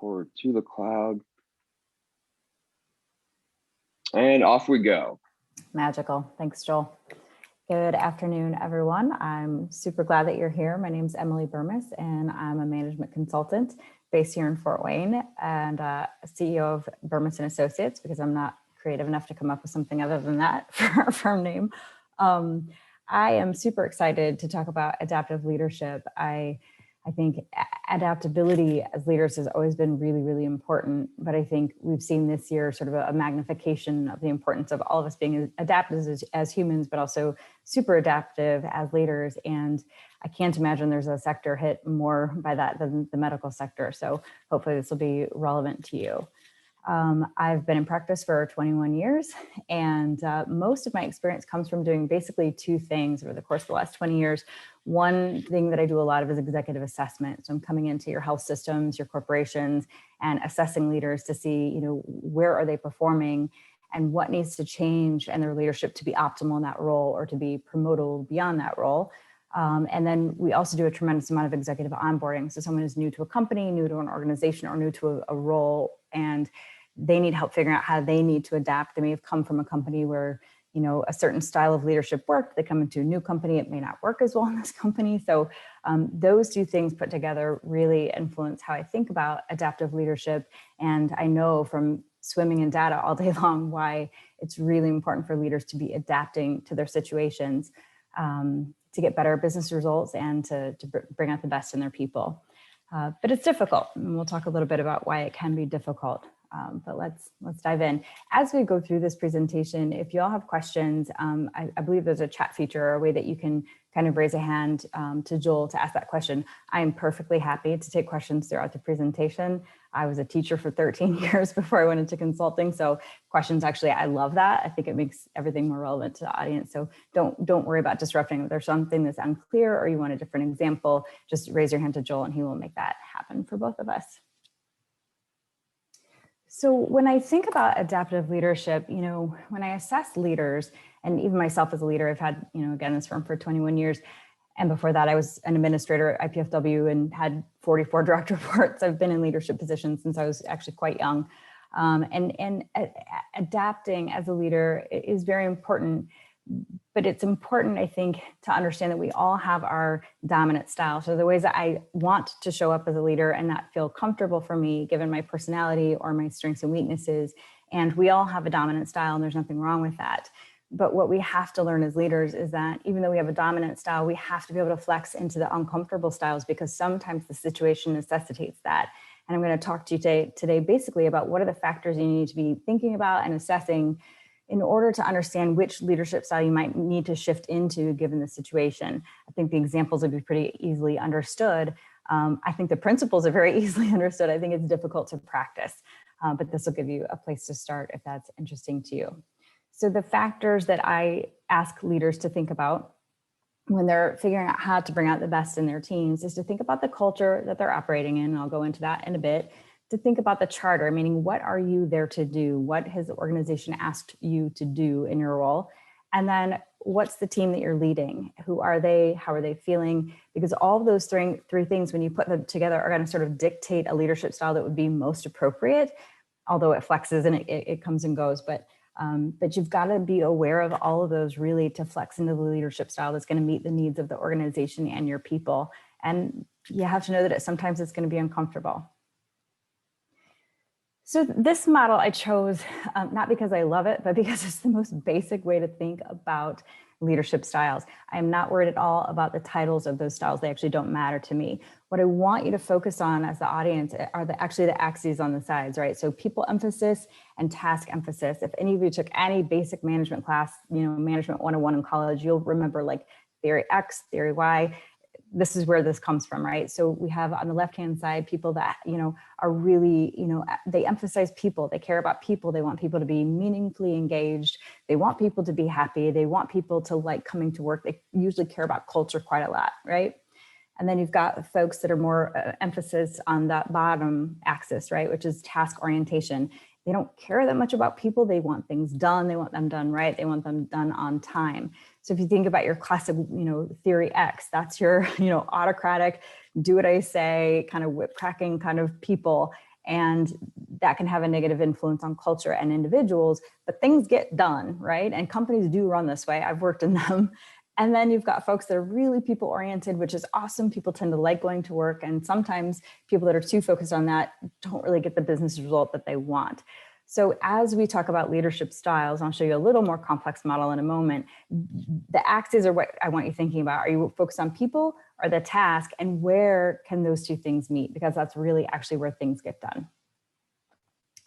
Forward to the cloud. And off we go. Magical. Thanks, Joel. Good afternoon, everyone. I'm super glad that you're here. My name is Emily Bermes, and I'm a management consultant based here in Fort Wayne and CEO of Bermes and Associates, because I'm not creative enough to come up with something other than that for our firm name. I am super excited to talk about adaptive leadership. I think adaptability as leaders has always been really, really important. But I think we've seen this year sort of a magnification of the importance of all of us being adaptive as humans, but also super adaptive as leaders. And I can't imagine there's a sector hit more by that than the medical sector. So hopefully this will be relevant to you. I've been in practice for 21 years, and most of my experience comes from doing basically two things over the course of the last 20 years. One thing that I do a lot of is executive assessment. So I'm coming into your health systems, your corporations, and assessing leaders to see, where are they performing and what needs to change and their leadership to be optimal in that role or to be promoted beyond that role. And then we also do a tremendous amount of executive onboarding. So someone is new to a company, new to an organization, or new to a role, and they need help figuring out how they need to adapt. They may have come from a company where, a certain style of leadership worked. They come into a new company, it may not work as well in this company. So those two things put together really influence how I think about adaptive leadership. And I know from swimming in data all day long why it's really important for leaders to be adapting to their situations to get better business results and to bring out the best in their people. But it's difficult, and we'll talk a little bit about why it can be difficult. But let's dive in. As we go through this presentation, if you all have questions, I believe there's a chat feature or a way that you can kind of raise a hand to Joel to ask that question. I am perfectly happy to take questions throughout the presentation. I was a teacher for 13 years before I went into consulting. So questions, actually, I love that. I think it makes everything more relevant to the audience. So don't worry about disrupting. If there's something that's unclear or you want a different example, just raise your hand to Joel and he will make that happen for both of us. So when I think about adaptive leadership, when I assess leaders, and even myself as a leader, I've had, again, this firm for 21 years. And before that, I was an administrator at IPFW and had 44 direct reports. I've been in leadership positions since I was actually quite young. And adapting as a leader is very important. But it's important, I think, to understand that we all have our dominant style. So the ways that I want to show up as a leader and not feel comfortable for me, given my personality or my strengths and weaknesses. And we all have a dominant style, and there's nothing wrong with that. But what we have to learn as leaders is that even though we have a dominant style, we have to be able to flex into the uncomfortable styles because sometimes the situation necessitates that. And I'm going to talk to you today basically about what are the factors you need to be thinking about and assessing in order to understand which leadership style you might need to shift into given the situation. I think the examples would be pretty easily understood. I think the principles are very easily understood. I think it's difficult to practice, but this will give you a place to start if that's interesting to you. So the factors that I ask leaders to think about when they're figuring out how to bring out the best in their teams is to think about the culture that they're operating in, and I'll go into that in a bit, to think about the charter, meaning what are you there to do? What has the organization asked you to do in your role? And then what's the team that you're leading? Who are they? How are they feeling? Because all of those three things, when you put them together, are going to sort of dictate a leadership style that would be most appropriate, although it flexes and it comes and goes. But you've got to be aware of all of those really to flex into the leadership style that's going to meet the needs of the organization and your people. And you have to know that sometimes it's going to be uncomfortable. So this model I chose, not because I love it, but because it's the most basic way to think about leadership styles. I am not worried at all about the titles of those styles. They actually don't matter to me. What I want you to focus on as the audience are actually the axes on the sides, right? So people emphasis and task emphasis. If any of you took any basic management class, management 101 in college, you'll remember like theory X, theory Y. This is where this comes from, right? So we have on the left-hand side, people that, are really, they emphasize people, they care about people, they want people to be meaningfully engaged, they want people to be happy, they want people to like coming to work, they usually care about culture quite a lot, right? And then you've got folks that are more emphasis on that bottom axis, right? Which is task orientation. They don't care that much about people. They want things done. They want them done right. They want them done on time. So if you think about your classic, theory X, that's your, autocratic, do what I say, kind of whip cracking kind of people. And that can have a negative influence on culture and individuals, but things get done, right? And companies do run this way. I've worked in them. And then you've got folks that are really people oriented, which is awesome. People tend to like going to work. And sometimes people that are too focused on that don't really get the business result that they want. So as we talk about leadership styles, and I'll show you a little more complex model in a moment, the axes are what I want you thinking about. Are you focused on people or the task, and where can those two things meet? Because that's really actually where things get done.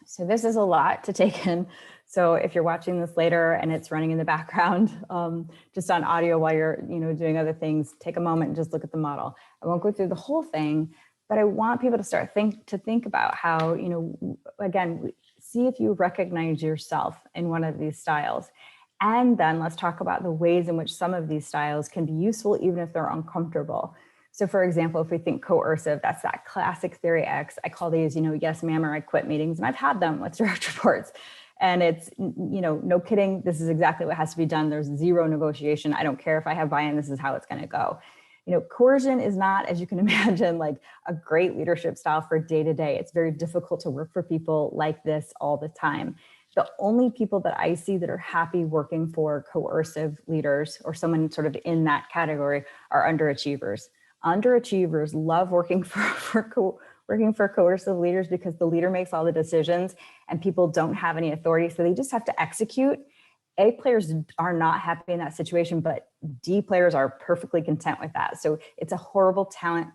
So this is a lot to take in. So if you're watching this later and it's running in the background, just on audio while you're doing other things, take a moment and just look at the model. I won't go through the whole thing, but I want people to start to think about how, again, see if you recognize yourself in one of these styles. And then let's talk about the ways in which some of these styles can be useful, even if they're uncomfortable. So for example, if we think coercive, that's that classic theory X. I call these, yes, ma'am, or I quit meetings, and I've had them with direct reports. And it's, no kidding, this is exactly what has to be done. There's zero negotiation. I don't care if I have buy-in, this is how it's gonna go. Coercion is not, as you can imagine, like a great leadership style for day-to-day. It's very difficult to work for people like this all the time. The only people that I see that are happy working for coercive leaders or someone sort of in that category are underachievers. Underachievers love working for coercive leaders because the leader makes all the decisions and people don't have any authority, so they just have to execute. A players are not happy in that situation, but D players are perfectly content with that. So it's a horrible talent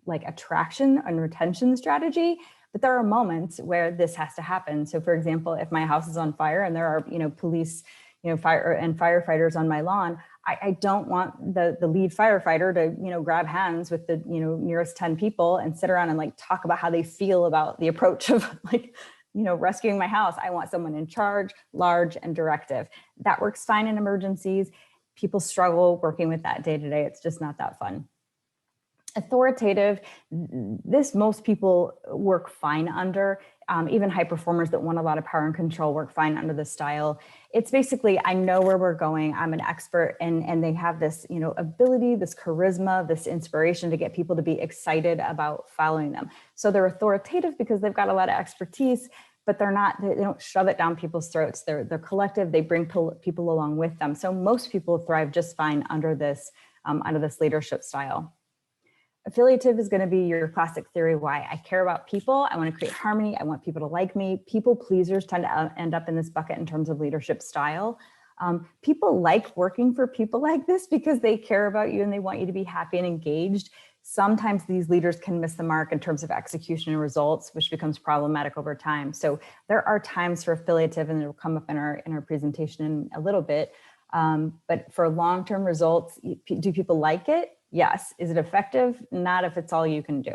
like attraction and retention strategy. But there are moments where this has to happen. So for example, if my house is on fire and there are police, fire and firefighters on my lawn, I don't want the lead firefighter to grab hands with the nearest 10 people and sit around and like talk about how they feel about the approach of rescuing my house. I want someone in charge, large, and directive. That works fine in emergencies. People struggle working with that day to day. It's just not that fun. Authoritative, this most people work fine under. Even high performers that want a lot of power and control work fine under this style. It's basically, I know where we're going, I'm an expert, and they have this ability, this charisma, this inspiration to get people to be excited about following them. So they're authoritative because they've got a lot of expertise, but they don't shove it down people's throats. They're collective, they bring people along with them. So most people thrive just fine under this leadership style. Affiliative is going to be your classic theory why. I care about people. I want to create harmony. I want people to like me. People pleasers tend to end up in this bucket in terms of leadership style. People like working for people like this because they care about you and they want you to be happy and engaged. Sometimes these leaders can miss the mark in terms of execution and results, which becomes problematic over time. So there are times for affiliative, and it'll come up in our presentation in a little bit. But for long-term results, do people like it? Yes. Is it effective? Not if it's all you can do.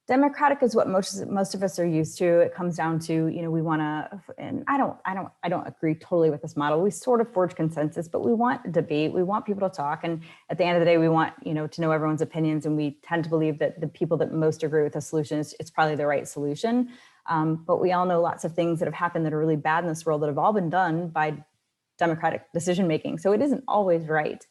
Democratic is what most of us are used to. It comes down to, we want to, and I don't agree totally with this model. We sort of forge consensus, but we want debate. We want people to talk. And at the end of the day, we want, to know everyone's opinions. And we tend to believe that the people that most agree with the solution it's probably the right solution. But we all know lots of things that have happened that are really bad in this world that have all been done by democratic decision-making. So it isn't always right.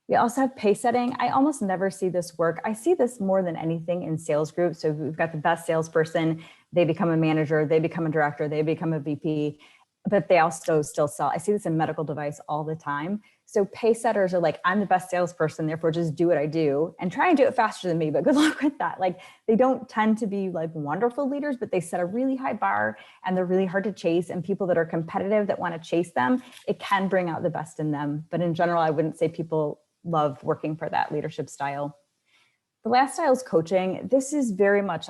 We also have pace setting. I almost never see this work. I see this more than anything in sales groups. So we've got the best salesperson, they become a manager, they become a director, they become a VP, but they also still sell. I see this in medical device all the time. So pace setters are like, I'm the best salesperson, therefore just do what I do and try and do it faster than me, but good luck with that. Like they don't tend to be like wonderful leaders, but they set a really high bar and they're really hard to chase, and people that are competitive that want to chase them, it can bring out the best in them. But in general, I wouldn't say people love working for that leadership style. The last style is coaching. This is very much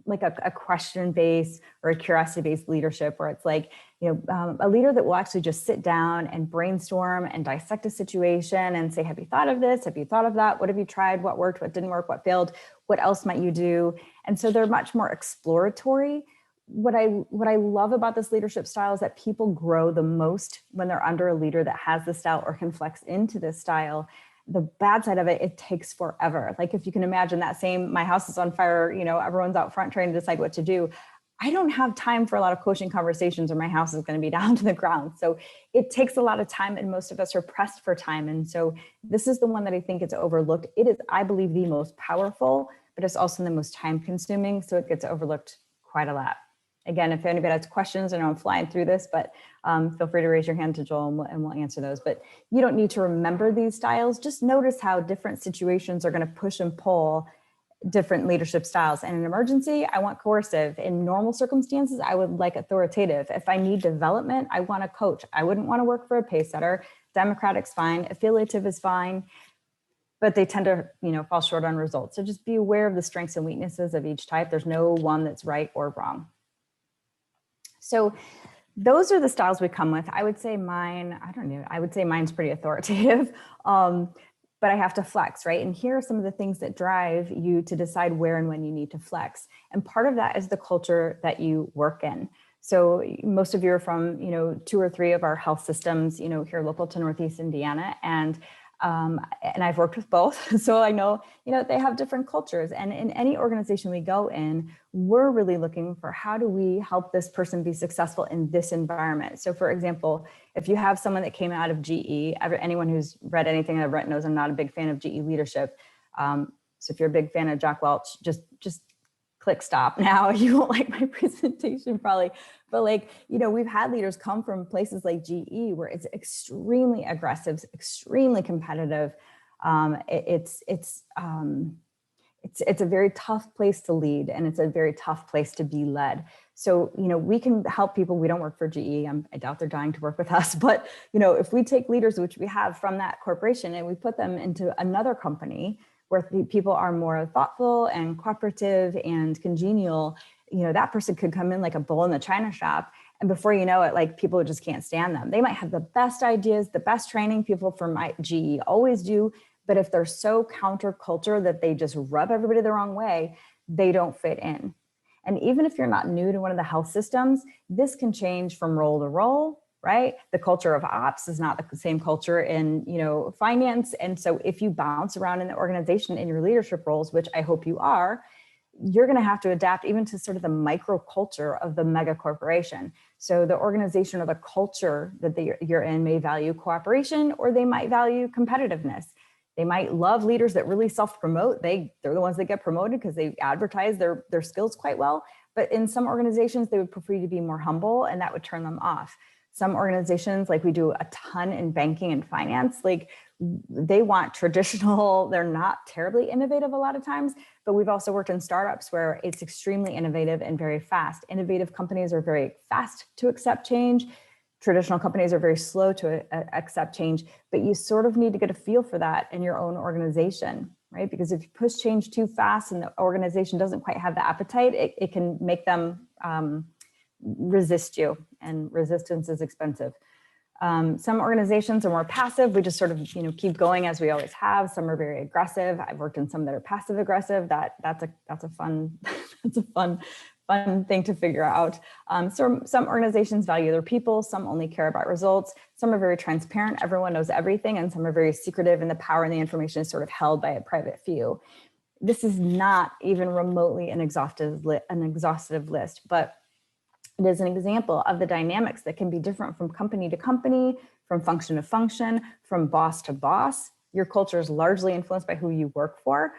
like a question-based or a curiosity-based leadership, where it's like, a leader that will actually just sit down and brainstorm and dissect a situation and say, have you thought of this? Have you thought of that? What have you tried? What worked? What didn't work? What failed? What else might you do? And so they're much more exploratory. What I love about this leadership style is that people grow the most when they're under a leader that has this style or can flex into this style. The bad side of it, it takes forever. Like if you can imagine that same, my house is on fire, everyone's out front trying to decide what to do. I don't have time for a lot of coaching conversations, or my house is going to be down to the ground. So it takes a lot of time, and most of us are pressed for time. And so this is the one that I think is overlooked. It is, I believe, the most powerful, but it's also the most time consuming, so it gets overlooked quite a lot. Again, if anybody has questions, I know I'm flying through this, but feel free to raise your hand to Joel and we'll answer those. But you don't need to remember these styles. Just notice how different situations are going to push and pull different leadership styles. In an emergency, I want coercive. In normal circumstances, I would like authoritative. If I need development, I want a coach. I wouldn't want to work for a pace setter. Democratic's fine. Affiliative is fine. But they tend to, fall short on results. So just be aware of the strengths and weaknesses of each type. There's no one that's right or wrong. So those are the styles we come with. I would say mine, I would say mine's pretty authoritative, but I have to flex, right? And here are some of the things that drive you to decide where and when you need to flex. And part of that is the culture that you work in. So most of you are from, 2 or 3 of our health systems, here local to Northeast Indiana. And I've worked with both. So I know, they have different cultures. And in any organization we go in, we're really looking for how do we help this person be successful in this environment. So for example, if you have someone that came out of GE, anyone who's read anything I've written knows I'm not a big fan of GE leadership. So if you're a big fan of Jack Welch, just click stop now. You won't like my presentation probably, but we've had leaders come from places like GE where it's extremely aggressive, extremely competitive. It's a very tough place to lead, and it's a very tough place to be led. So, we can help people. We don't work for GE. I doubt they're dying to work with us, but if we take leaders, which we have from that corporation, and we put them into another company where people are more thoughtful and cooperative and congenial, that person could come in like a bull in the china shop. And before you know it, people just can't stand them. They might have the best ideas, the best training. People from GE always do. But if they're so counterculture that they just rub everybody the wrong way, they don't fit in. And even if you're not new to one of the health systems, this can change from role to role, right? The culture of ops is not the same culture in, finance. And so if you bounce around in the organization in your leadership roles, which I hope you are, you're going to have to adapt even to sort of the micro culture of the mega corporation. So the organization or the culture that you're in may value cooperation, or they might value competitiveness. They might love leaders that really self-promote. They're the ones that get promoted because they advertise their skills quite well. But in some organizations, they would prefer you to be more humble, and that would turn them off. Some organizations, like we do a ton in banking and finance, they want traditional, they're not terribly innovative a lot of times, but we've also worked in startups where it's extremely innovative and very fast. Innovative companies are very fast to accept change. Traditional companies are very slow to accept change, but you sort of need to get a feel for that in your own organization, right? Because if you push change too fast and the organization doesn't quite have the appetite, it can make them resist you, and resistance is expensive. Some organizations are more passive. We just sort of, keep going as we always have. Some are very aggressive. I've worked in some that are passive aggressive. That's a fun, that's a fun thing to figure out. So some organizations value their people. Some only care about results. Some are very transparent. Everyone knows everything. And some are very secretive, and the power and the information is sort of held by a private few. This is not even remotely an exhaustive list, but it is an example of the dynamics that can be different from company to company, from function to function, from boss to boss. Your culture is largely influenced by who you work for.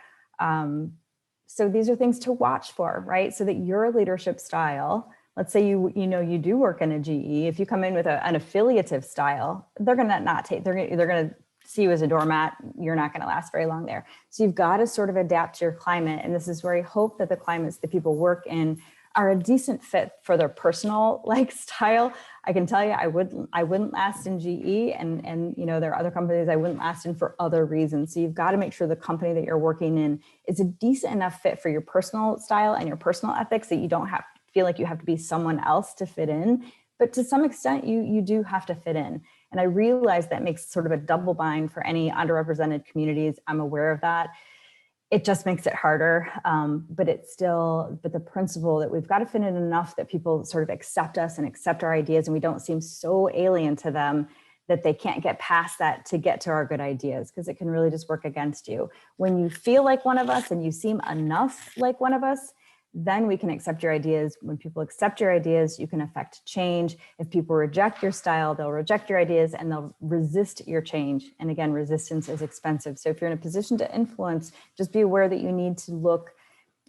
So these are things to watch for, right? So that your leadership style, let's say you do work in a GE, if you come in with an affiliative style, they're gonna see you as a doormat. You're not gonna last very long there. So you've got to sort of adapt to your climate. And this is where I hope that the climates that people work in are a decent fit for their personal style. I can tell you, I wouldn't last in GE, and there are other companies I wouldn't last in for other reasons. So you've got to make sure the company that you're working in is a decent enough fit for your personal style and your personal ethics that you don't feel like you have to be someone else to fit in. But to some extent, you do have to fit in. And I realize that makes sort of a double bind for any underrepresented communities. I'm aware of that. It just makes it harder, but the principle that we've got to fit in enough that people sort of accept us and accept our ideas, and we don't seem so alien to them that they can't get past that to get to our good ideas, because it can really just work against you. When you feel like one of us and you seem enough like one of us, then we can accept your ideas. When people accept your ideas, you can affect change. If people reject your style, they'll reject your ideas and they'll resist your change. And again, resistance is expensive. So if you're in a position to influence, just be aware that you need to look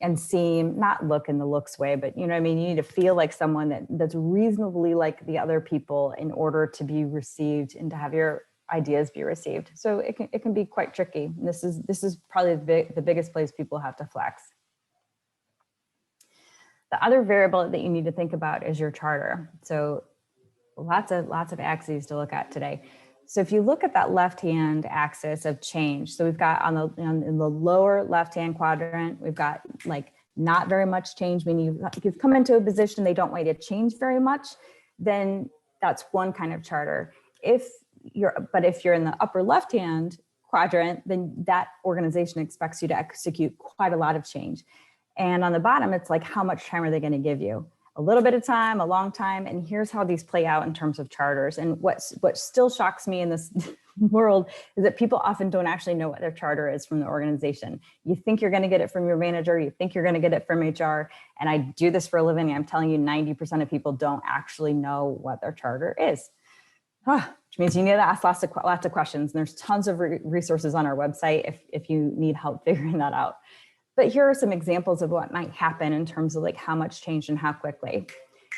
and seem, not look in the looks way, but you know what I mean? You need to feel like someone that's reasonably like the other people in order to be received and to have your ideas be received. So it can be quite tricky. This is probably the biggest place people have to flex. The other variable that you need to think about is your charter. So lots of axes to look at today. So if you look at that left-hand axis of change, so we've got in the lower left-hand quadrant, we've got like not very much change, meaning you've come into a position they don't want you to change very much, then that's one kind of charter. But if you're in the upper left-hand quadrant, then that organization expects you to execute quite a lot of change. And on the bottom, it's like, how much time are they going to give you? A little bit of time, a long time. And here's how these play out in terms of charters. And what still shocks me in this world is that people often don't actually know what their charter is from the organization. You think you're going to get it from your manager. You think you're going to get it from HR. And I do this for a living. I'm telling you, 90% of people don't actually know what their charter is. Which means you need to ask lots of questions. And there's tons of resources on our website if you need help figuring that out. But here are some examples of what might happen in terms of like how much change and how quickly.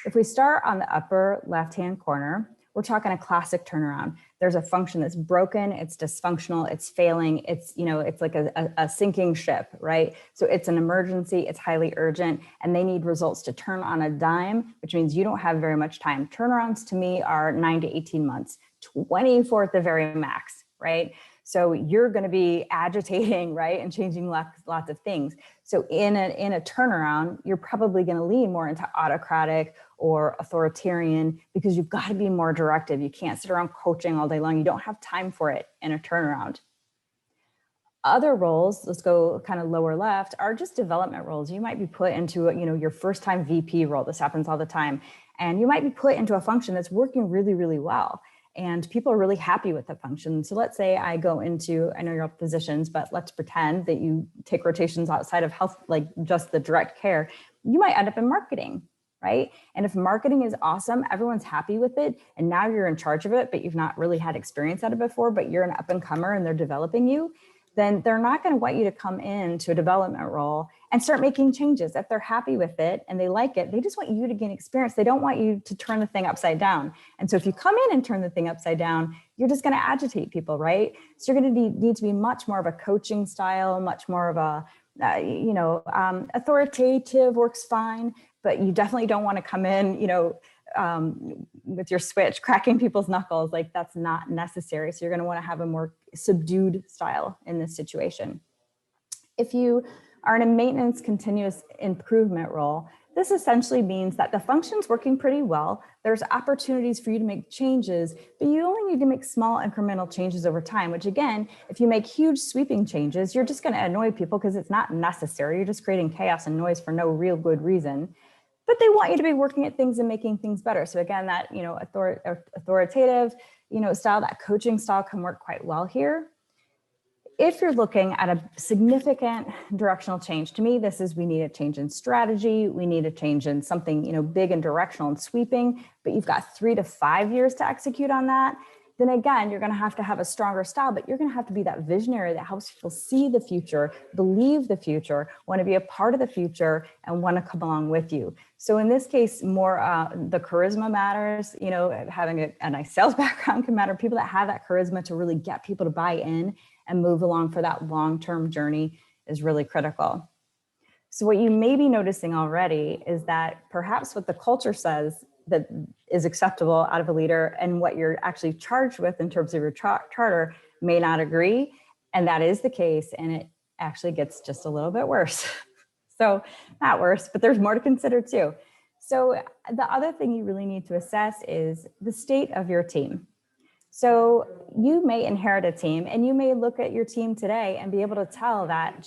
If we start on the upper left-hand corner, we're talking a classic turnaround. There's a function that's broken, it's dysfunctional, it's failing, it's like a sinking ship, right? So it's an emergency, it's highly urgent, and they need results to turn on a dime, which means you don't have very much time. Turnarounds to me are 9 to 18 months, 24 at the very max, right? So you're going to be agitating, right, and changing lots of things. So in a turnaround, you're probably going to lean more into autocratic or authoritarian because you've got to be more directive. You can't sit around coaching all day long. You don't have time for it in a turnaround. Other roles, let's go kind of lower left, are just development roles. You might be put into your first time VP role. This happens all the time. And you might be put into a function that's working really, really well. And people are really happy with the function. So let's say I go into, I know you're all physicians, but let's pretend that you take rotations outside of health, like just the direct care. You might end up in marketing, right? And if marketing is awesome, everyone's happy with it. And now you're in charge of it, but you've not really had experience at it before, but you're an up and comer and they're developing you, then they're not going to want you to come into a development role and start making changes. If they're happy with it and they like it, they just want you to gain experience. They don't want you to turn the thing upside down. And so if you come in and turn the thing upside down, you're just going to agitate people, right? So you're going to need to be much more of a coaching style, much more of a, authoritative works fine, but you definitely don't want to come in, with your switch, cracking people's knuckles. Like that's not necessary. So you're going to want to have a more subdued style in this situation. If you are in a maintenance continuous improvement role, this essentially means that the function's working pretty well. There's opportunities for you to make changes, but you only need to make small incremental changes over time, which again, if you make huge sweeping changes, you're just going to annoy people because it's not necessary. You're just creating chaos and noise for no real good reason. But they want you to be working at things and making things better. So again, that authoritative style, that coaching style can work quite well here. If you're looking at a significant directional change, to me, this is we need a change in strategy. We need a change in something big and directional and sweeping, but you've got 3 to 5 years to execute on that. Then again, you're going to have a stronger style, but you're going to have to be that visionary that helps people see the future, believe the future, want to be a part of the future, and want to come along with you. So in this case, more the charisma matters. Having a nice sales background can matter. People that have that charisma to really get people to buy in and move along for that long-term journey is really critical. So what you may be noticing already is that perhaps what the culture says that is acceptable out of a leader and what you're actually charged with in terms of your charter may not agree. And that is the case. And it actually gets just a little bit worse. So not worse, but there's more to consider too. So the other thing you really need to assess is the state of your team. So you may inherit a team and you may look at your team today and be able to tell that,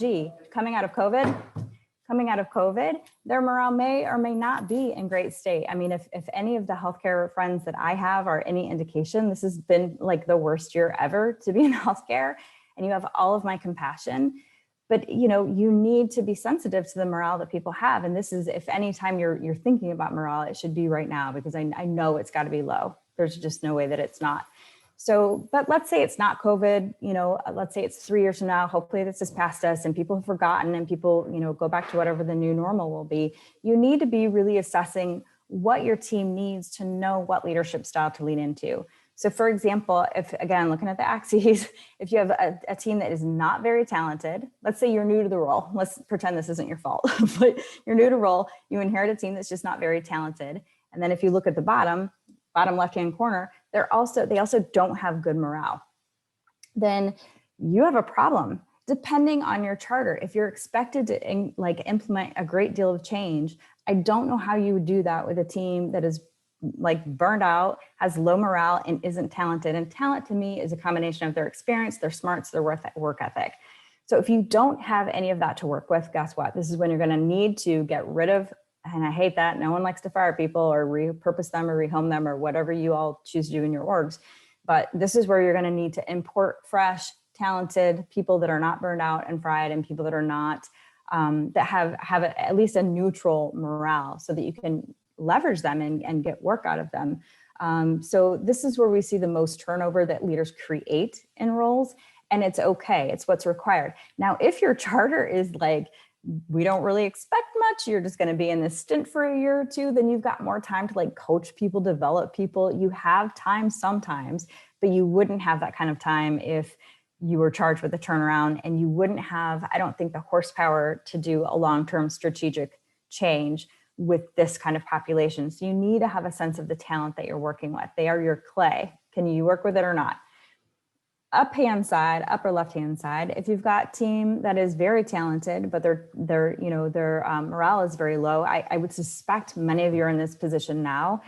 coming out of COVID, their morale may or may not be in great state. I mean, if any of the healthcare friends that I have are any indication, this has been like the worst year ever to be in healthcare, and you have all of my compassion. But you need to be sensitive to the morale that people have. And this is, if any time you're thinking about morale, it should be right now, because I know it's got to be low. There's just no way that it's not. So, but let's say it's not COVID, let's say it's 3 years from now, hopefully this is past us and people have forgotten and people, go back to whatever the new normal will be. You need to be really assessing what your team needs to know what leadership style to lean into. So for example, if again, looking at the axes, if you have a team that is not very talented, let's say you're new to the role, let's pretend this isn't your fault, but you're new to role, you inherit a team that's just not very talented. And then if you look at the bottom left-hand corner, they also don't have good morale. Then you have a problem. Depending on your charter, if you're expected to implement a great deal of change, I don't know how you would do that with a team that is burned out, has low morale, and isn't talented. And talent to me is a combination of their experience, their smarts, their work ethic. So if you don't have any of that to work with, guess what? This is when you're going to need to get rid of, and I hate that, no one likes to fire people or repurpose them or rehome them or whatever you all choose to do in your orgs. But this is where you're going to need to import fresh, talented people that are not burned out and fried, and people that are not, that have at least a neutral morale, so that you can leverage them and get work out of them. So this is where we see the most turnover that leaders create in roles, and it's okay. It's what's required. Now, if your charter is we don't really expect much, you're just going to be in this stint for a year or two, then you've got more time to coach people, develop people. You have time sometimes, but you wouldn't have that kind of time if you were charged with a turnaround, and you wouldn't have, I don't think, the horsepower to do a long-term strategic change with this kind of population. So you need to have a sense of the talent that you're working with. They are your clay. Can you work with it or not? Upper left-hand side, if you've got a team that is very talented, but their morale is very low, I would suspect many of you are in this position now.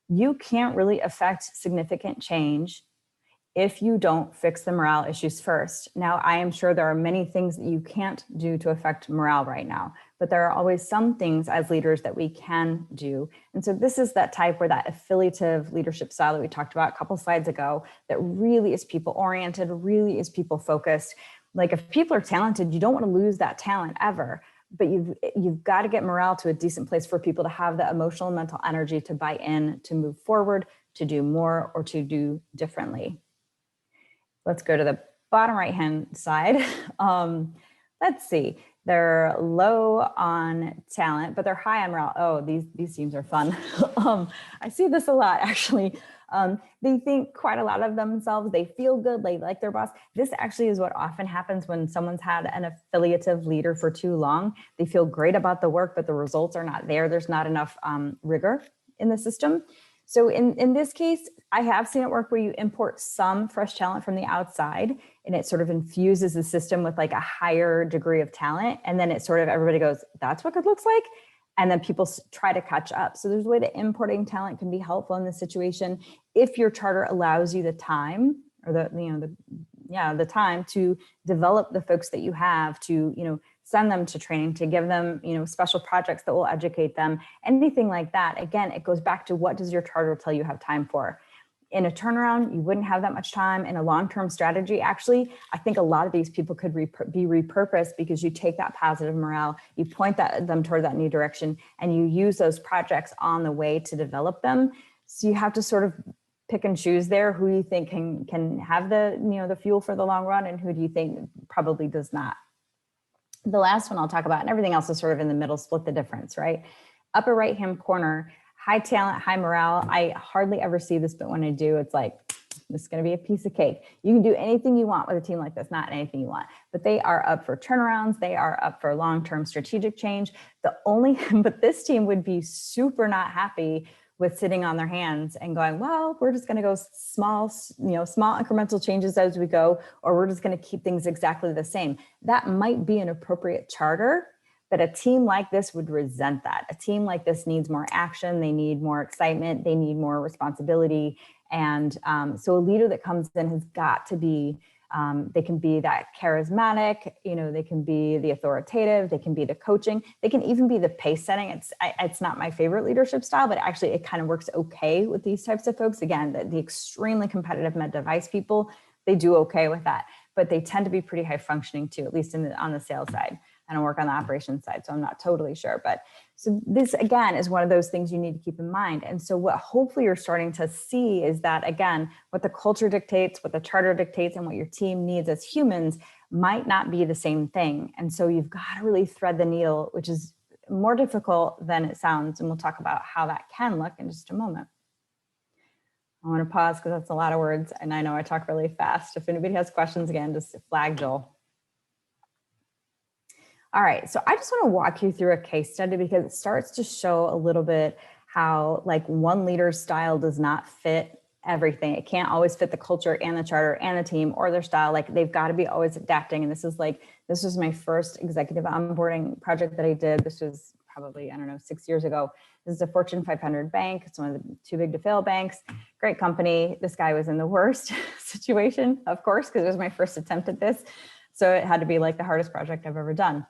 You can't really affect significant change if you don't fix the morale issues first. Now, I am sure there are many things that you can't do to affect morale right now, but there are always some things as leaders that we can do. And so this is that type where that affiliative leadership style that we talked about a couple slides ago, that really is people oriented, really is people focused. If people are talented, you don't want to lose that talent ever, but you've got to get morale to a decent place for people to have the emotional and mental energy to buy in, to move forward, to do more, or to do differently. Let's go to the bottom right-hand side. Let's see. They're low on talent, but they're high on morale. Oh, these teams are fun. I see this a lot, actually. They think quite a lot of themselves. They feel good. They like their boss. This actually is what often happens when someone's had an affiliative leader for too long. They feel great about the work, but the results are not there. There's not enough rigor in the system. So in this case, I have seen it work where you import some fresh talent from the outside, and it sort of infuses the system with a higher degree of talent. And then it sort of, everybody goes, that's what good looks like. And then people try to catch up. So there's a way that importing talent can be helpful in this situation if your charter allows you the time, or the time to develop the folks that you have, to send them to training, to give them special projects that will educate them, anything like that. Again, it goes back to, what does your charter tell you have time for? In a turnaround, you wouldn't have that much time. In a long-term strategy, actually, I think a lot of these people could be repurposed, because you take that positive morale, you point them toward that new direction, and you use those projects on the way to develop them. So you have to sort of pick and choose there, who you think can have the fuel for the long run, and who do you think probably does not. The last one I'll talk about, and everything else is sort of in the middle, split the difference, right? Upper right-hand corner, high talent, high morale. I hardly ever see this, but when I do, it's this is going to be a piece of cake. You can do anything you want with a team like this, not anything you want, but they are up for turnarounds. They are up for long-term strategic change. But this team would be super not happy with sitting on their hands and going, well, we're just going to go small incremental changes as we go, or we're just going to keep things exactly the same. That might be an appropriate charter, but a team like this would resent that. A team like this needs more action. They need more excitement. They need more responsibility. And so a leader that comes in has got to be, they can be that charismatic, they can be the authoritative, they can be the coaching, they can even be the pace setting. It's not my favorite leadership style, but actually it kind of works okay with these types of folks. Again, the extremely competitive med device people, they do okay with that, but they tend to be pretty high functioning too, at least on the sales side. I don't work on the operations side, so I'm not totally sure, but So this, again, is one of those things you need to keep in mind. And so what hopefully you're starting to see is that, again, what the culture dictates, what the charter dictates, and what your team needs as humans might not be the same thing. And so you've got to really thread the needle, which is more difficult than it sounds. And we'll talk about how that can look in just a moment. I want to pause because that's a lot of words. And I know I talk really fast. If anybody has questions, again, just flag Joel. All right, so I just want to walk you through a case study because it starts to show a little bit how like one leader's style does not fit everything. It can't always fit the culture and the charter and the team or their style. Like they've got to be always adapting. And this was my first executive onboarding project that I did. This was probably, I don't know, 6 years ago. This is a Fortune 500 bank. It's one of the too big to fail banks. Great company. This guy was in the worst situation, of course, because it was my first attempt at this. So it had to be like the hardest project I've ever done.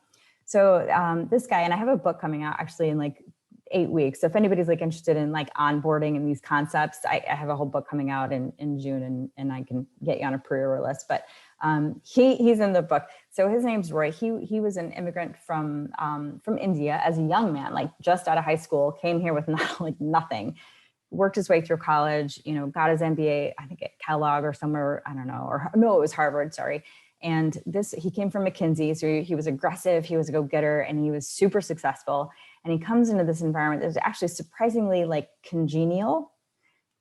So this guy, and I have a book coming out actually in like 8 weeks. So if anybody's like interested in like onboarding and these concepts, I have a whole book coming out in June and I can get you on a pre-order list, but he's in the book. So his name's Roy. He was an immigrant from India as a young man, like just out of high school, came here with nothing, worked his way through college, got his MBA, I think at Kellogg or somewhere, I don't know, or no, it was Harvard, sorry. And he came from McKinsey, so he was aggressive, he was a go-getter, and he was super successful. And he comes into this environment that's actually surprisingly like congenial,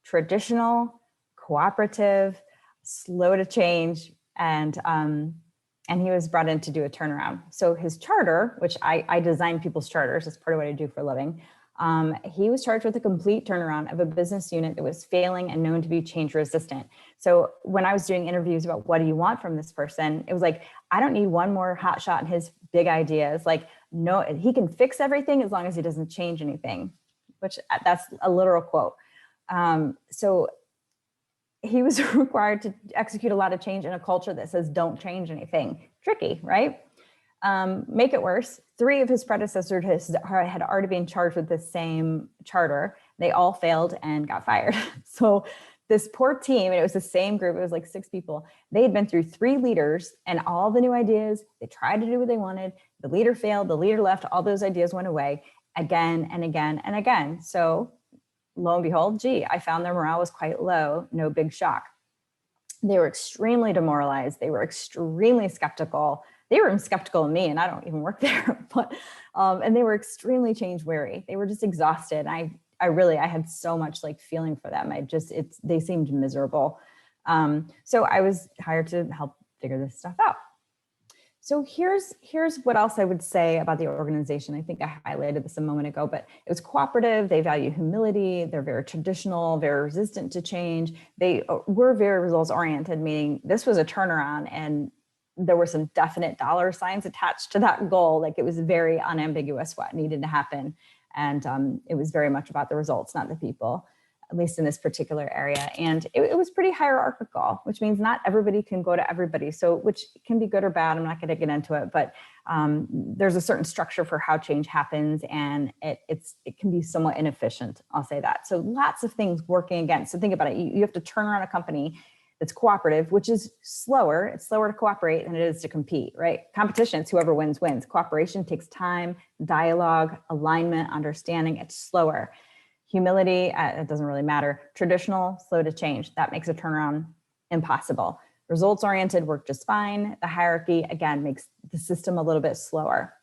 traditional, cooperative, slow to change, and he was brought in to do a turnaround. So his charter, which I design people's charters, that's part of what I do for a living. He was charged with a complete turnaround of a business unit that was failing and known to be change resistant. So when I was doing interviews about what do you want from this person, it was like, I don't need one more hot shot in his big ideas. Like, no, he can fix everything as long as he doesn't change anything, which that's a literal quote. So he was required to execute a lot of change in a culture that says don't change anything. Tricky, right? Make it worse, 3 of his predecessors had already been charged with the same charter. They all failed and got fired. So this poor team, and it was the same group, it was like 6 people. They had been through 3 leaders and all the new ideas. They tried to do what they wanted. The leader failed, the leader left, all those ideas went away again and again and again. So lo and behold, I found their morale was quite low, no big shock. They were extremely demoralized. They were extremely skeptical. They were skeptical of me, and I don't even work there, but, and they were extremely change weary. They were just exhausted. I had so much like feeling for them. They seemed miserable. So I was hired to help figure this stuff out. So here's what else I would say about the organization. I think I highlighted this a moment ago, but it was cooperative. They value humility. They're very traditional, very resistant to change. They were very results oriented, meaning this was a turnaround and there were some definite dollar signs attached to that goal. Like it was very unambiguous what needed to happen. And it was very much about the results, not the people, at least in this particular area. And it was pretty hierarchical, which means not everybody can go to everybody. So, which can be good or bad. I'm not going to get into it, but there's a certain structure for how change happens, and it can be somewhat inefficient. I'll say that. So lots of things working against. So think about it. You have to turn around a company that's cooperative, which is slower. It's slower to cooperate than it is to compete, right? Competition, it's whoever wins, wins. Cooperation takes time, dialogue, alignment, understanding. It's slower. Humility, it doesn't really matter. Traditional, slow to change. That makes a turnaround impossible. Results-oriented work just fine. The hierarchy, again, makes the system a little bit slower.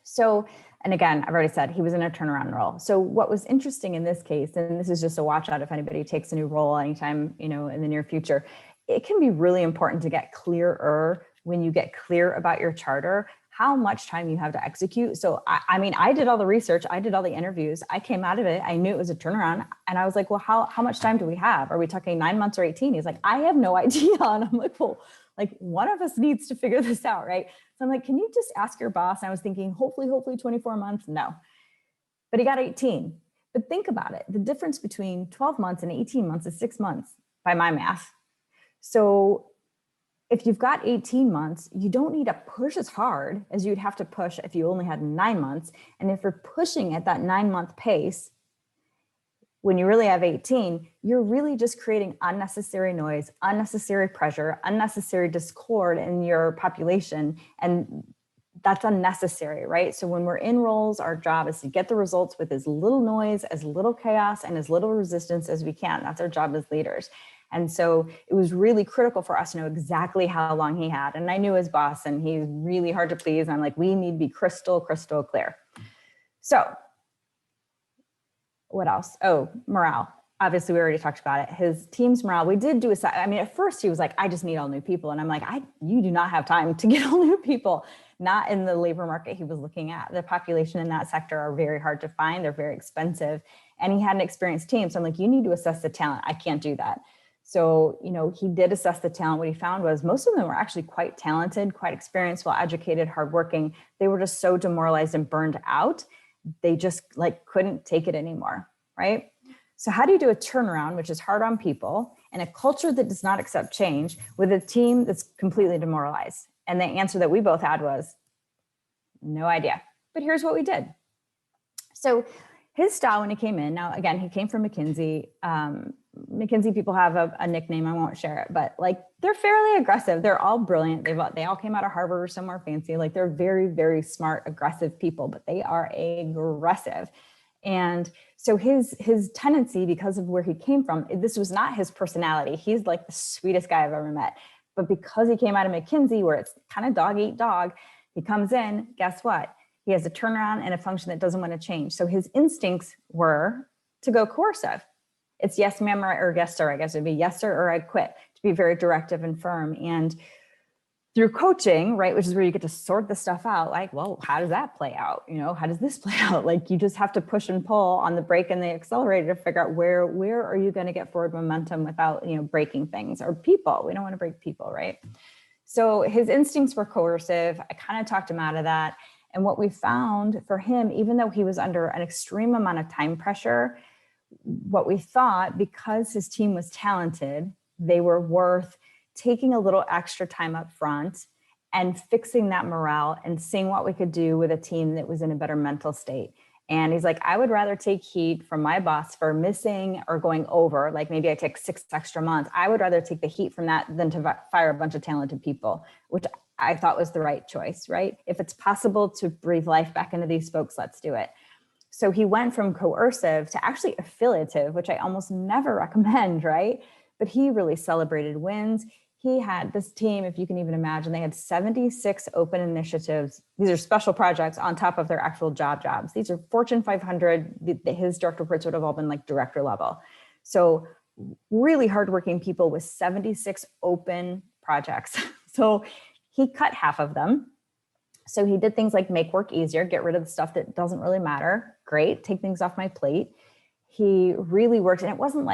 So, and again, I've already said he was in a turnaround role. So what was interesting in this case, and this is just a watch out if anybody takes a new role anytime, in the near future, it can be really important to get clearer when you get clear about your charter, how much time you have to execute. So, I did all the research, I did all the interviews, I came out of it, I knew it was a turnaround. And I was like, well, how much time do we have? Are we talking 9 months or 18? He's like, I have no idea. And I'm like, well, like one of us needs to figure this out, right? So I'm like, can you just ask your boss? And I was thinking, hopefully 24 months. No, but he got 18. But think about it. The difference between 12 months and 18 months is 6 months by my math. So if you've got 18 months, you don't need to push as hard as you'd have to push if you only had 9 months. And if you're pushing at that 9-month pace, when you really have 18, you're really just creating unnecessary noise, unnecessary pressure, unnecessary discord in your population. And that's unnecessary, right? So when we're in roles, our job is to get the results with as little noise, as little chaos, and as little resistance as we can. That's our job as leaders. And so it was really critical for us to know exactly how long he had. And I knew his boss, and he's really hard to please. I'm like, we need to be crystal clear. So what else? Oh, morale. Obviously, we already talked about it. His team's morale. We did do at first he was like, I just need all new people. And I'm like, you do not have time to get all new people. Not in the labor market he was looking at. The population in that sector are very hard to find. They're very expensive. And he had an experienced team. So I'm like, you need to assess the talent. I can't do that. So, he did assess the talent. What he found was most of them were actually quite talented, quite experienced, well-educated, hardworking. They were just so demoralized and burned out. They just couldn't take it anymore, right? So how do you do a turnaround, which is hard on people, and a culture that does not accept change with a team that's completely demoralized? And the answer that we both had was no idea. But here's what we did. So his style when he came in, now again, he came from McKinsey. McKinsey people have a nickname, I won't share it, but they're fairly aggressive. They're all brilliant. They all came out of Harvard or somewhere fancy. They're very, very smart, aggressive people, but they are aggressive. And so his tendency, because of where he came from, this was not his personality. He's the sweetest guy I've ever met. But because he came out of McKinsey, where it's kind of dog eat dog, he comes in, guess what? He has a turnaround and a function that doesn't want to change. So his instincts were to go coercive. It's yes, ma'am, or yes, sir. I guess it'd be yes, sir, or I quit, to be very directive and firm. And through coaching, right, which is where you get to sort the stuff out, well, how does that play out? How does this play out? You just have to push and pull on the brake and the accelerator to figure out where are you going to get forward momentum without, breaking things or people. We don't want to break people, right? So his instincts were coercive. I kind of talked him out of that. And what we found for him, even though he was under an extreme amount of time pressure, what we thought, because his team was talented, they were worth taking a little extra time up front and fixing that morale and seeing what we could do with a team that was in a better mental state. And he's like, I would rather take heat from my boss for missing or going over, maybe I take 6 extra months. I would rather take the heat from that than to fire a bunch of talented people, which I thought was the right choice, right? If it's possible to breathe life back into these folks, let's do it. So he went from coercive to actually affiliative, which I almost never recommend, right? But he really celebrated wins. He had this team, if you can even imagine, they had 76 open initiatives. These are special projects on top of their actual jobs. These are Fortune 500. His direct reports would have all been director level. So really hardworking people with 76 open projects. So he cut half of them. So he did things like make work easier, get rid of the stuff that doesn't really matter. Great, take things off my plate. He really worked, and it wasn't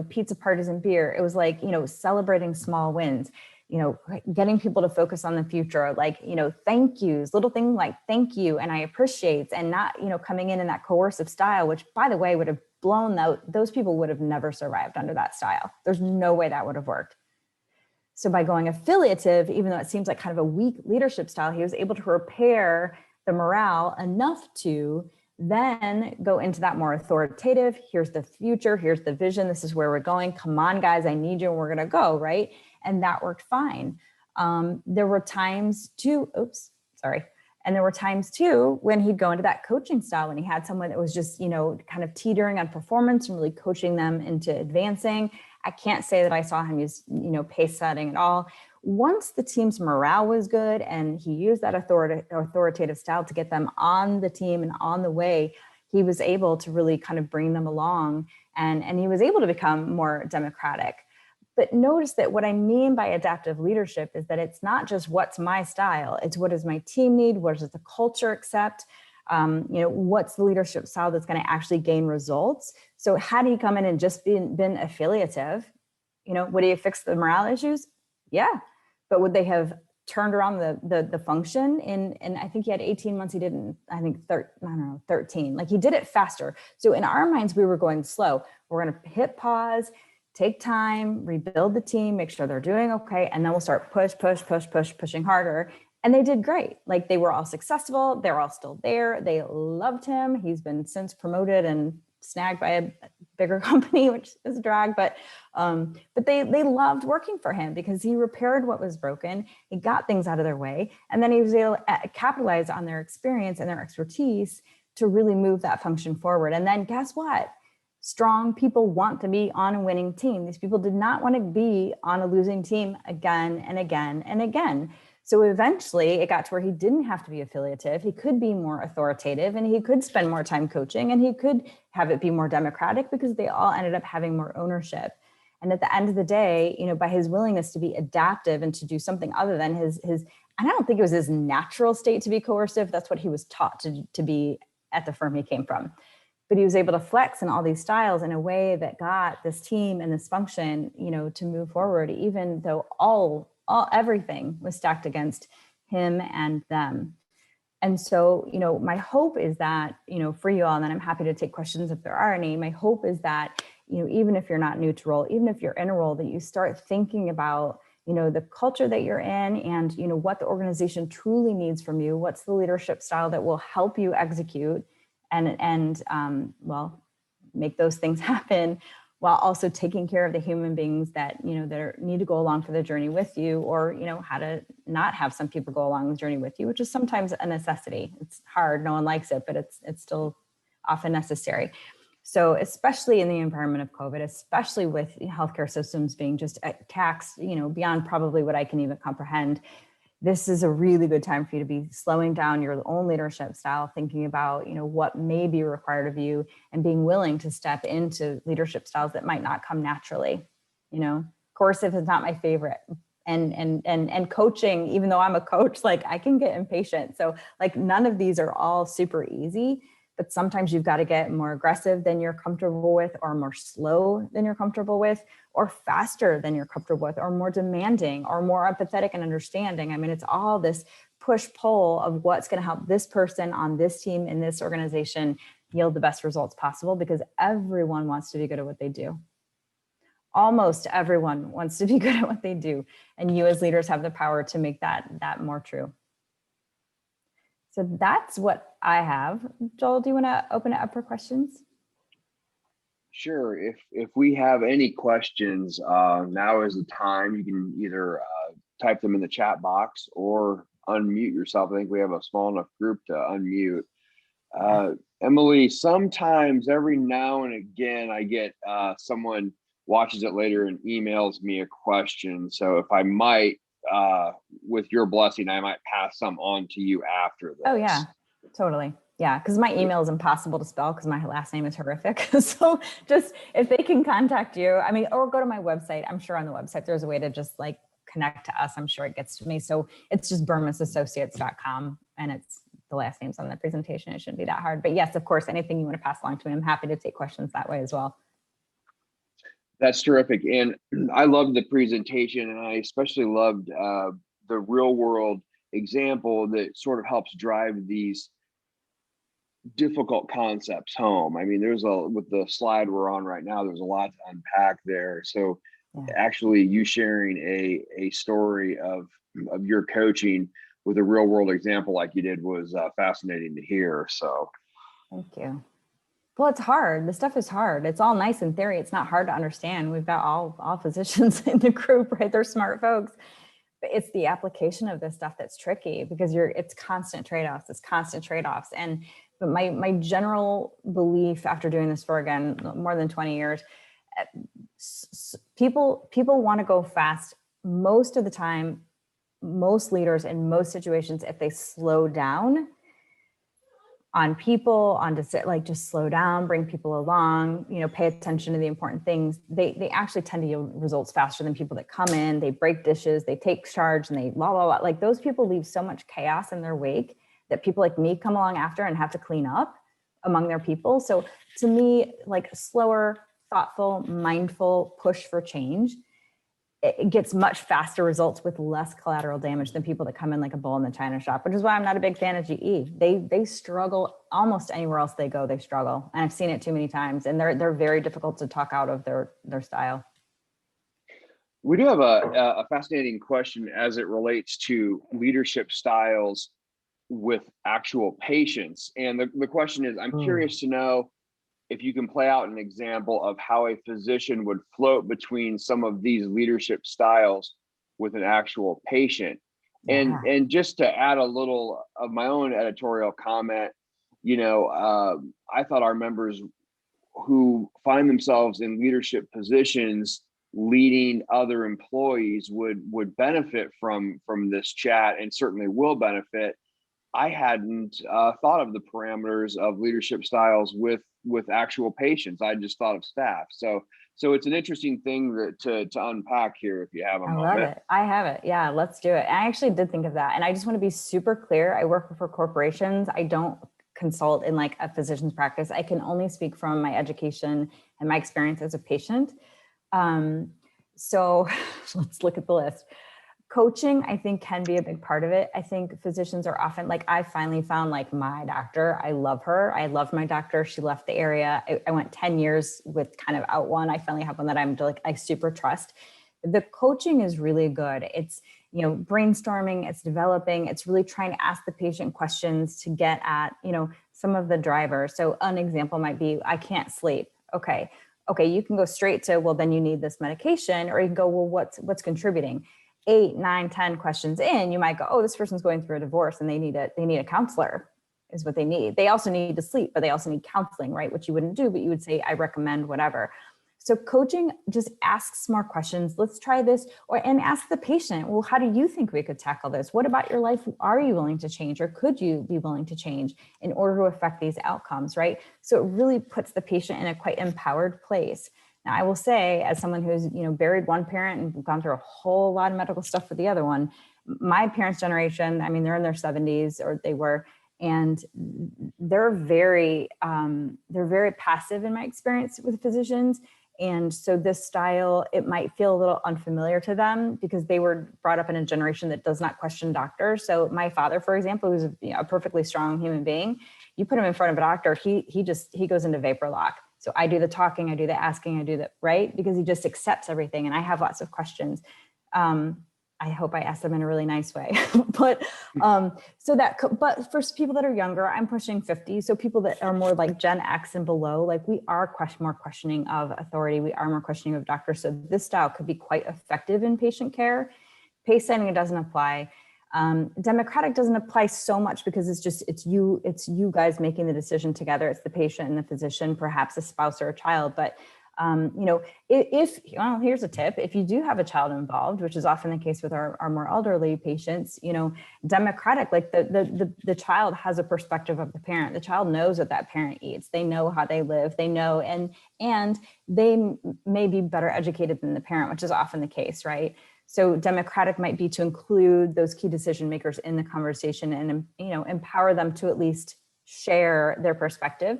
pizza parties and beer. It was celebrating small wins, getting people to focus on the future, thank yous, little things like thank you and I appreciate, and not, coming in that coercive style, which by the way would have blown out. Those people would have never survived under that style. There's no way that would have worked. So by going affiliative, even though it seems like kind of a weak leadership style, he was able to repair the morale enough to then go into that more authoritative. Here's the future. Here's the vision. This is where we're going. Come on, guys, I need you and we're going to go, right? And that worked fine. There were times too, And there were times too when he'd go into that coaching style, when he had someone that was just, kind of teetering on performance and really coaching them into advancing. I can't say that I saw him use, pace setting at all. Once the team's morale was good and he used that authoritative style to get them on the team and on the way, he was able to really kind of bring them along, and he was able to become more democratic. But notice that what I mean by adaptive leadership is that it's not just what's my style, it's what does my team need, what does the culture accept, what's the leadership style that's going to actually gain results. So had he come in and just been affiliative, would he have fixed the morale issues? Yeah. But would they have turned around the function and I think he had 18 months. He didn't, I think 13, he did it faster. So in our minds, we were going slow. We're going to hit pause, take time, rebuild the team, make sure they're doing okay. And then we'll start pushing harder. And they did great. They were all successful. They're all still there. They loved him. He's been since promoted and snagged by a bigger company, which is a drag, but they loved working for him because he repaired what was broken. He got things out of their way. And then he was able to capitalize on their experience and their expertise to really move that function forward. And then guess what? Strong people want to be on a winning team. These people did not want to be on a losing team again and again and again. So eventually it got to where he didn't have to be affiliative. He could be more authoritative and he could spend more time coaching and he could have it be more democratic because they all ended up having more ownership. And at the end of the day, you know, by his willingness to be adaptive and to do something other than his, and I don't think it was his natural state to be coercive. That's what he was taught to be at the firm he came from. But he was able to flex in all these styles in a way that got this team and this function, you know, to move forward, even though everything was stacked against him and them. And so, you know, my hope is that, you know, for you all, and then I'm happy to take questions if there are any, my hope is that, you know, even if you're not new to role, even if you're in a role, that you start thinking about, you know, the culture that you're in and, you know, what the organization truly needs from you. What's the leadership style that will help you execute and well, make those things happen, while also taking care of the human beings that, you know, that need to go along for the journey with you, or, you know, how to not have some people go along the journey with you, which is sometimes a necessity. It's hard, no one likes it, but it's still often necessary. So especially in the environment of COVID, especially with healthcare systems being just taxed, you know, beyond probably what I can even comprehend, this is a really good time for you to be slowing down your own leadership style, thinking about, you know, what may be required of you and being willing to step into leadership styles that might not come naturally. You know, coercive is not my favorite. And coaching, even though I'm a coach, like I can get impatient. So like none of these are all super easy, but sometimes you've got to get more aggressive than you're comfortable with, or more slow than you're comfortable with, or faster than you're comfortable with, or more demanding, or more empathetic and understanding. I mean, it's all this push-pull of what's going to help this person on this team in this organization yield the best results possible, because everyone wants to be good at what they do. Almost everyone wants to be good at what they do. And you as leaders have the power to make that more true. So that's what I have. Joel, do you want to open it up for questions? Sure. If we have any questions, now is the time. You can either type them in the chat box or unmute yourself. I think we have a small enough group to unmute. Emily, sometimes every now and again, I get someone watches it later and emails me a question. So if I might, with your blessing, I might pass some on to you after this. Oh yeah, totally. Yeah, because my email is impossible to spell because my last name is horrific. So just if they can contact you, I mean, or go to my website. I'm sure on the website there's a way to just like connect to us. I'm sure it gets to me. So it's just bermesassociates.com, and it's the last names on the presentation. It shouldn't be that hard. But yes, of course, anything you want to pass along to me, I'm happy to take questions that way as well. That's terrific. And I loved the presentation, and I especially loved the real world example that sort of helps drive these difficult concepts home. I mean, with the slide we're on right now, there's a lot to unpack there. So actually you sharing a story of your coaching with a real world example like you did was fascinating to hear. So thank you. Well, it's hard. The stuff is hard. It's all nice in theory. It's not hard to understand. We've got all physicians in the group, right? They're smart folks. But it's the application of this stuff that's tricky, because it's constant trade-offs. It's constant trade-offs. But my general belief after doing this for, again, more than 20 years, people want to go fast most of the time. Most leaders in most situations, if they slow down on people, just slow down, bring people along, you know, pay attention to the important things, they actually tend to yield results faster than people that come in, they break dishes, they take charge, and they blah, blah, blah. Like those people leave so much chaos in their wake that people like me come along after and have to clean up among their people. So to me, like slower, thoughtful, mindful push for change, it gets much faster results with less collateral damage than people that come in like a bull in the china shop, which is why I'm not a big fan of GE. They struggle almost anywhere else they go. They struggle, and I've seen it too many times. And they're very difficult to talk out of their style. We do have a fascinating question as it relates to leadership styles with actual patients, and the question is, I'm curious to know, if you can play out an example of how a physician would float between some of these leadership styles with an actual patient. Yeah. And just to add a little of my own editorial comment, I thought our members who find themselves in leadership positions leading other employees would benefit from this chat, and certainly will benefit. I hadn't thought of the parameters of leadership styles with actual patients. I just thought of staff. So it's an interesting thing to unpack here if you have a I love moment. it. I have it. Yeah, let's do it. I actually did think of that. And I just want to be super clear. I work for corporations. I don't consult in like a physician's practice. I can only speak from my education and my experience as a patient. So let's look at the list. Coaching, I think, can be a big part of it. I think physicians are often like, I finally found like my doctor. I love her. I love my doctor. She left the area. I went 10 years with kind of out one. I finally have one that I'm like, I super trust. The coaching is really good. It's, brainstorming, it's developing, it's really trying to ask the patient questions to get at, some of the drivers. So an example might be, I can't sleep. Okay, you can go straight to, well, then you need this medication, or you can go, well, what's contributing? 8, 9, 10 questions in, you might go, oh, this person's going through a divorce and they need a counselor is what they need. They also need to sleep, but they also need counseling, right? Which you wouldn't do, but you would say, I recommend whatever. So coaching just asks more questions. Let's try this, and ask the patient, well, how do you think we could tackle this? What about your life are you willing to change, or could you be willing to change in order to affect these outcomes, right? So it really puts the patient in a quite empowered place. Now, I will say, as someone who's buried one parent and gone through a whole lot of medical stuff with the other one, my parents' generation, I mean, they're in their 70s, or they were, and they're very passive in my experience with physicians. And so this style, it might feel a little unfamiliar to them because they were brought up in a generation that does not question doctors. So my father, for example, who's a perfectly strong human being, you put him in front of a doctor, he goes into vapor lock. So I do the talking, I do the asking, I do the, right? Because he just accepts everything. And I have lots of questions. I hope I ask them in a really nice way, but for people that are younger, I'm pushing 50. So people that are more like Gen X and below, like we are more questioning of authority. We are more questioning of doctors. So this style could be quite effective in patient care. Pace setting, it doesn't apply. Democratic doesn't apply so much because it's you guys making the decision together. It's the patient and the physician, perhaps a spouse or a child, but here's a tip. If you do have a child involved, which is often the case with our more elderly patients, democratic, like the child has a perspective of the parent. The child knows what that parent eats. They know how they live. They know, and they may be better educated than the parent, which is often the case, right? So democratic might be to include those key decision makers in the conversation and, empower them to at least share their perspective.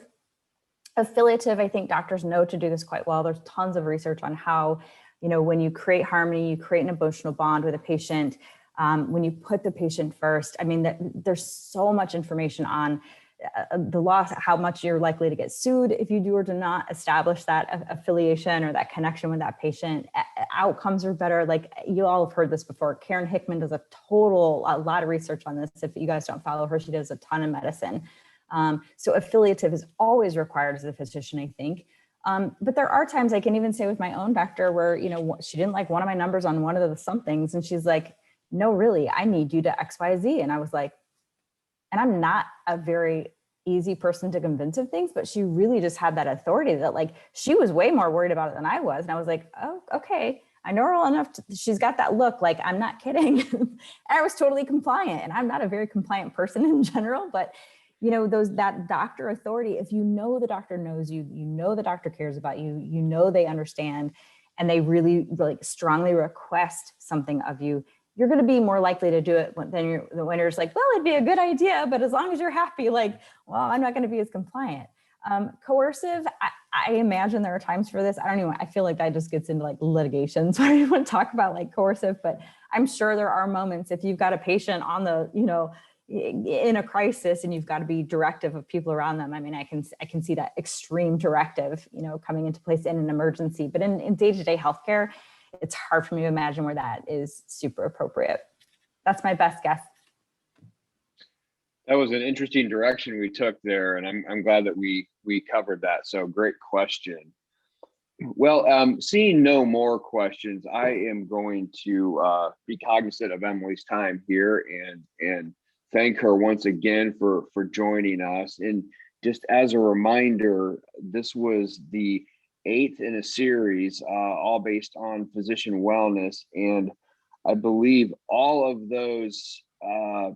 Affiliative, I think doctors know to do this quite well. There's tons of research on how, when you create harmony, you create an emotional bond with a patient. When you put the patient first, I mean, there's so much information on the law, how much you're likely to get sued if you do or do not establish that affiliation or that connection with that patient. Outcomes are better. Like you all have heard this before. Karen Hickman does a lot of research on this. If you guys don't follow her, she does a ton of medicine. So affiliative is always required as a physician, I think. But there are times I can even say with my own doctor where, she didn't like one of my numbers on one of the somethings. And she's like, no, really, I need you to X, Y, Z. And I was like, and I'm not a very easy person to convince of things, but she really just had that authority that like, she was way more worried about it than I was. And I was like, oh, okay. I know her well enough. She's got that look like, I'm not kidding. And I was totally compliant, and I'm not a very compliant person in general, but that doctor authority, if the doctor knows you, the doctor cares about you, they understand, and they really, really strongly request something of you, you're going to be more likely to do it when you're just like, well, it'd be a good idea, but as long as you're happy, like, well, I'm not going to be as compliant. Coercive, I imagine there are times for this. I feel like that just gets into like litigation. So I don't want to talk about like coercive, but I'm sure there are moments if you've got a patient on the, in a crisis and you've got to be directive of people around them. I mean, I can see that extreme directive, coming into place in an emergency, but in day-to-day healthcare, it's hard for me to imagine where that is super appropriate. That's my best guess. That was an interesting direction we took there, and I'm glad that we covered that. So great question. Well, seeing no more questions, I am going to be cognizant of Emily's time here and thank her once again for joining us. And just as a reminder, this was the 8th in a series, all based on physician wellness, and I believe all of those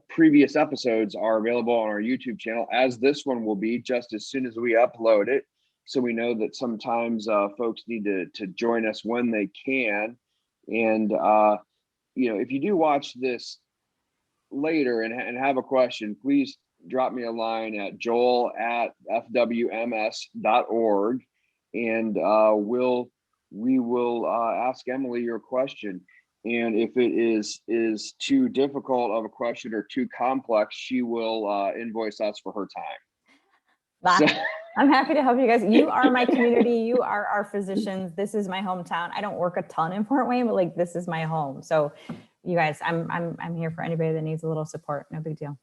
previous episodes are available on our YouTube channel, as this one will be just as soon as we upload it. So we know that sometimes folks need to join us when they can. And, if you do watch this later and have a question, please drop me a line at joel@fwms.org. And we will ask Emily your question. And if it is too difficult of a question or too complex, she will invoice us for her time. So, I'm happy to help you guys. You are my community. You are our physicians. This is my hometown. I don't work a ton in Fort Wayne, but like this is my home. So you guys, I'm here for anybody that needs a little support. No big deal.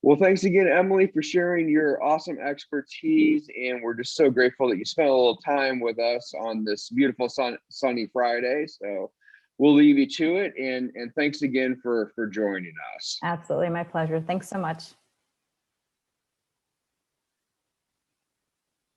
well, thanks again, Emily, for sharing your awesome expertise. And we're just so grateful that you spent a little time with us on this beautiful sunny Friday. So we'll leave you to it. And thanks again for joining us. Absolutely. My pleasure. Thanks so much.